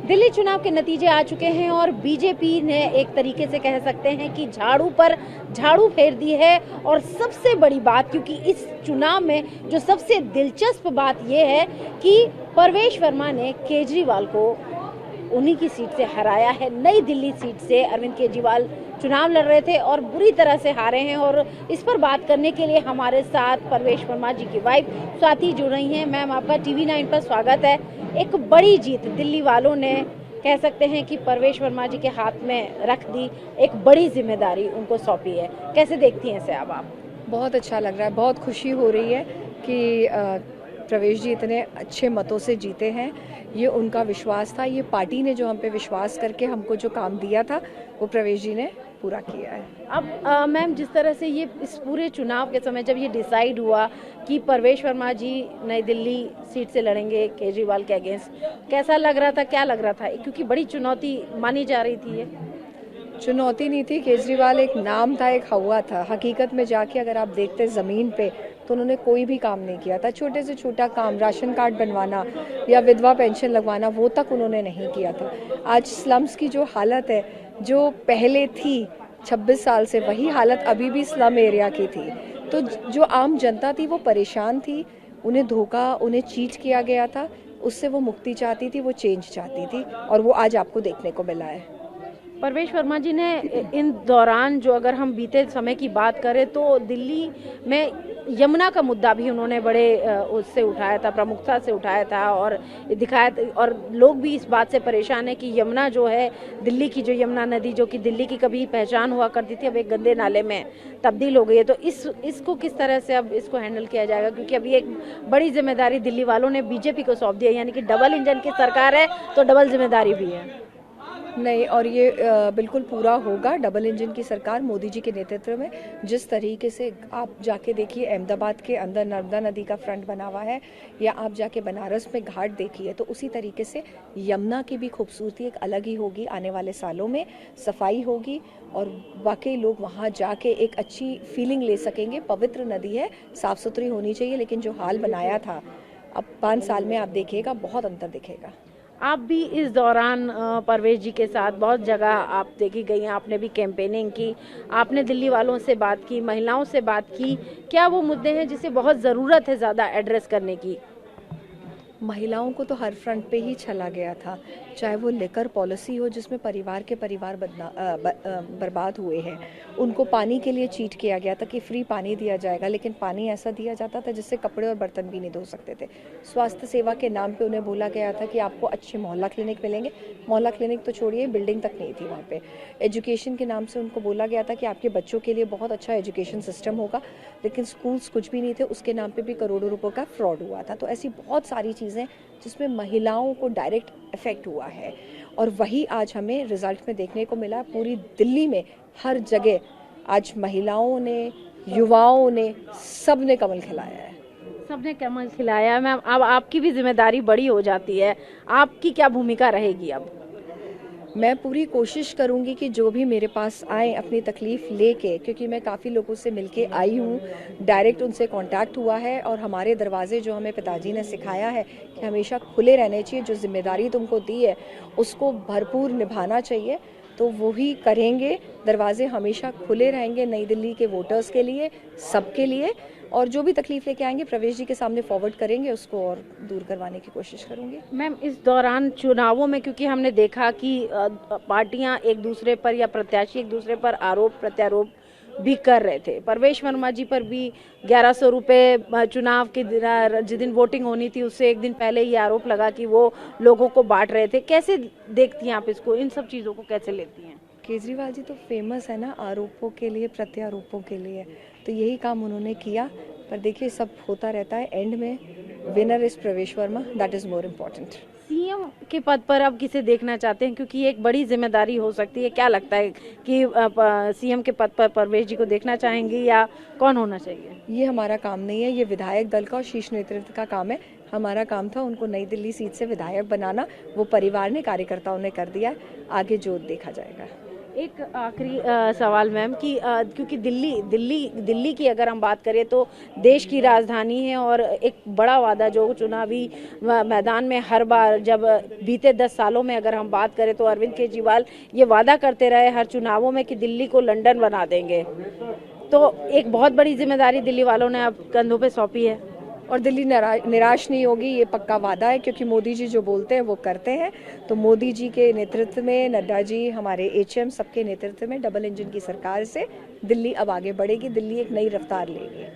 दिल्ली चुनाव के नतीजे आ चुके हैं और बीजेपी ने एक तरीके से कह सकते हैं कि झाड़ू पर झाड़ू फेर दी है। और सबसे बड़ी बात, क्योंकि इस चुनाव में जो सबसे दिलचस्प बात यह है कि परवेश वर्मा ने केजरीवाल को उन्हीं की सीट से हराया है। नई दिल्ली सीट से अरविंद केजरीवाल चुनाव लड़ रहे थे और बुरी तरह से हारे हैं। और इस पर बात करने के लिए हमारे साथ परवेश वर्मा जी की वाइफ स्वाति जुड़ रही हैं। मैम, आपका TV9 पर स्वागत है। एक बड़ी जीत दिल्ली वालों ने कह सकते हैं कि परवेश वर्मा जी के हाथ में रख दी, एक बड़ी जिम्मेदारी उनको सौंपी है। कैसे देखती हैं इसे अब आप? बहुत अच्छा लग रहा है, बहुत खुशी हो रही है कि प्रवेश जी इतने अच्छे मतों से जीते हैं। ये उनका विश्वास था, ये पार्टी ने जो हम पे विश्वास करके हमको जो काम दिया था वो प्रवेश जी ने पूरा किया है। अब मैम, जिस तरह से ये इस पूरे चुनाव के समय जब ये डिसाइड हुआ कि परवेश वर्मा जी नई दिल्ली सीट से लड़ेंगे केजरीवाल के अगेंस्ट, कैसा लग रहा था, क्या लग रहा था? क्योंकि बड़ी चुनौती मानी जा रही थी। ये चुनौती नहीं थी, केजरीवाल एक नाम था, एक हवा था। हकीकत में जाके अगर आप देखते ज़मीन पे तो उन्होंने कोई भी काम नहीं किया था। छोटे से छोटा काम, राशन कार्ड बनवाना या विधवा पेंशन लगवाना, वो तक उन्होंने नहीं किया था। आज स्लम्स की जो हालत है, जो पहले थी 26 साल से, वही हालत अभी भी स्लम एरिया की थी। तो जो आम जनता थी वो परेशान थी, उन्हें धोखा, उन्हें चीट किया गया था, उससे वो मुक्ति चाहती थी, वो चेंज चाहती थी, और वो आज आपको देखने को मिला है। परवेश वर्मा जी ने इन दौरान, जो अगर हम बीते समय की बात करें तो दिल्ली में यमुना का मुद्दा भी उन्होंने बड़े उससे उठाया था, प्रमुखता से उठाया था और दिखाया, और लोग भी इस बात से परेशान है कि यमुना जो है, दिल्ली की जो यमुना नदी, जो कि दिल्ली की कभी पहचान हुआ करती थी, अब एक गंदे नाले में तब्दील हो गई है। तो इसको किस तरह से अब इसको हैंडल किया जाएगा? क्योंकि अभी एक बड़ी जिम्मेदारी दिल्ली वालों ने बीजेपी को सौंप दिया, यानी कि डबल इंजन की सरकार है तो डबल जिम्मेदारी भी है। नहीं, और ये बिल्कुल पूरा होगा। डबल इंजन की सरकार मोदी जी के नेतृत्व में, जिस तरीके से आप जाके देखिए अहमदाबाद के अंदर नर्मदा नदी का फ्रंट बना हुआ है, या आप जाके बनारस में घाट देखिए, तो उसी तरीके से यमुना की भी खूबसूरती एक अलग ही होगी। आने वाले सालों में सफाई होगी और वाकई लोग वहाँ जाके एक अच्छी फीलिंग ले सकेंगे। पवित्र नदी है, साफ सुथरी होनी चाहिए, लेकिन जो हाल बनाया था, अब 5 साल में आप देखिएगा बहुत अंतर दिखेगा। आप भी इस दौरान परवेश जी के साथ बहुत जगह आप देखी गई हैं, आपने भी कैंपेनिंग की, आपने दिल्ली वालों से बात की, महिलाओं से बात की। क्या वो मुद्दे हैं जिसे बहुत ज़रूरत है ज़्यादा एड्रेस करने की? महिलाओं को तो हर फ्रंट पे ही छला गया था, चाहे वो लेकर पॉलिसी हो जिसमें परिवार के परिवार बर्बाद हुए हैं। उनको पानी के लिए चीट किया गया था कि फ्री पानी दिया जाएगा, लेकिन पानी ऐसा दिया जाता था जिससे कपड़े और बर्तन भी नहीं धो सकते थे। स्वास्थ्य सेवा के नाम पे उन्हें बोला गया था कि आपको अच्छे मोहल्ला क्लिनिक मिलेंगे। मोहल्ला क्लिनिक तो छोड़िए, बिल्डिंग तक नहीं थी वहाँ पे। एजुकेशन के नाम से उनको बोला गया था कि आपके बच्चों के लिए बहुत अच्छा एजुकेशन सिस्टम होगा, लेकिन स्कूल्स कुछ भी नहीं थे। उसके नाम पे भी करोड़ों रुपए का फ्रॉड हुआ था। तो ऐसी बहुत सारी चीज़ें जिसमें महिलाओं को डायरेक्ट इफेक्ट हुआ है, और वही आज हमें रिजल्ट में देखने को मिला। पूरी दिल्ली में हर जगह आज महिलाओं ने, युवाओं ने, सब ने कमल खिलाया है। सबने कमल खिलाया है। मैम, अब आपकी भी जिम्मेदारी बड़ी हो जाती है, आपकी क्या भूमिका रहेगी अब? मैं पूरी कोशिश करूंगी कि जो भी मेरे पास आए अपनी तकलीफ लेके, क्योंकि मैं काफ़ी लोगों से मिलके आई हूँ, डायरेक्ट उनसे कांटेक्ट हुआ है, और हमारे दरवाजे जो हमें पिताजी ने सिखाया है कि हमेशा खुले रहने चाहिए, जो जिम्मेदारी तुमको दी है उसको भरपूर निभाना चाहिए, तो वो ही करेंगे। दरवाजे हमेशा खुले रहेंगे नई दिल्ली के वोटर्स के लिए, सबके लिए, और जो भी तकलीफ लेके आएंगे प्रवेश जी के सामने फॉरवर्ड करेंगे, उसको और दूर करवाने की कोशिश करूंगी। मैम, इस दौरान चुनावों में, क्योंकि हमने देखा कि पार्टियां एक दूसरे पर या प्रत्याशी एक दूसरे पर आरोप प्रत्यारोप भी कर रहे थे। परवेश वर्मा जी पर भी 1100 रुपये चुनाव के जिस दिन वोटिंग होनी थी उससे एक दिन पहले ये आरोप लगा कि वो लोगों को बांट रहे थे। कैसे देखती हैं आप इसको, इन सब चीज़ों को कैसे लेती हैं? केजरीवाल जी तो फेमस है ना आरोपों के लिए, प्रत्यारोपों के लिए, तो यही काम उन्होंने किया। पर देखिए, सब होता रहता है, एंड में विनर इज प्रवेश Verma, that is more important. CM के पद पर अब किसे देखना चाहते हैं, क्योंकि ये एक बड़ी जिम्मेदारी हो सकती है? क्या लगता है कि सीएम के पद पर परवेश जी को देखना चाहेंगे या कौन होना चाहिए? ये हमारा काम नहीं है, ये विधायक दल का और शीर्ष नेतृत्व का काम है। हमारा काम था उनको नई दिल्ली सीट से विधायक बनाना, वो परिवार ने, कार्यकर्ताओं ने कर दिया। आगे जो देखा जाएगा। एक आखिरी सवाल मैम कि क्योंकि दिल्ली की अगर हम बात करें तो देश की राजधानी है और एक बड़ा वादा जो चुनावी मैदान में हर बार जब बीते 10 सालों में अगर हम बात करें तो अरविंद केजरीवाल ये वादा करते रहे हर चुनावों में कि दिल्ली को लंदन बना देंगे। तो एक बहुत बड़ी जिम्मेदारी दिल्ली वालों ने अब कंधों पे सौंपी है और दिल्ली निराश नहीं होगी, ये पक्का वादा है, क्योंकि मोदी जी जो बोलते हैं वो करते हैं। तो मोदी जी के नेतृत्व में, नड्डा जी, हमारे एचएम, सबके नेतृत्व में डबल इंजन की सरकार से दिल्ली अब आगे बढ़ेगी, दिल्ली एक नई रफ्तार लेगी।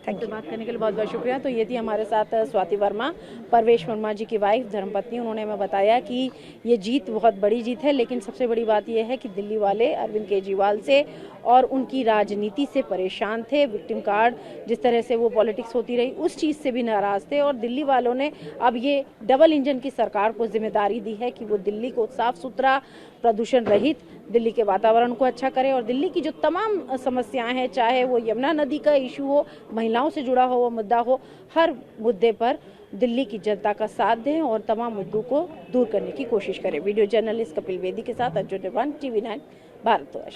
Thank you. बात करने के लिए बहुत बहुत शुक्रिया। तो ये थी हमारे साथ स्वाति वर्मा, परवेश वर्मा जी की वाइफ, धर्मपत्नी। उन्होंने हमें बताया कि ये जीत बहुत बड़ी जीत है, लेकिन सबसे बड़ी बात यह है कि दिल्ली वाले अरविंद केजरीवाल से और उनकी राजनीति से परेशान थे। विक्टिम कार्ड जिस तरह से वो पॉलिटिक्स होती रही उस चीज़ से भी नाराज थे और दिल्ली वालों ने अब ये डबल इंजन की सरकार को जिम्मेदारी दी है कि वो दिल्ली को साफ सुथरा, प्रदूषण रहित, दिल्ली के वातावरण को अच्छा करे और दिल्ली की जो तमाम समस्याएं हैं, चाहे वो यमुना नदी का इशू हो, महिलाओं से जुड़ा हो मुद्दा हो, हर मुद्दे पर दिल्ली की जनता का साथ दें और तमाम मुद्दों को दूर करने की कोशिश करें। वीडियो जर्नलिस्ट कपिल बेदी के साथ अर्जुन रिवान, TV9 भारतवर्ष।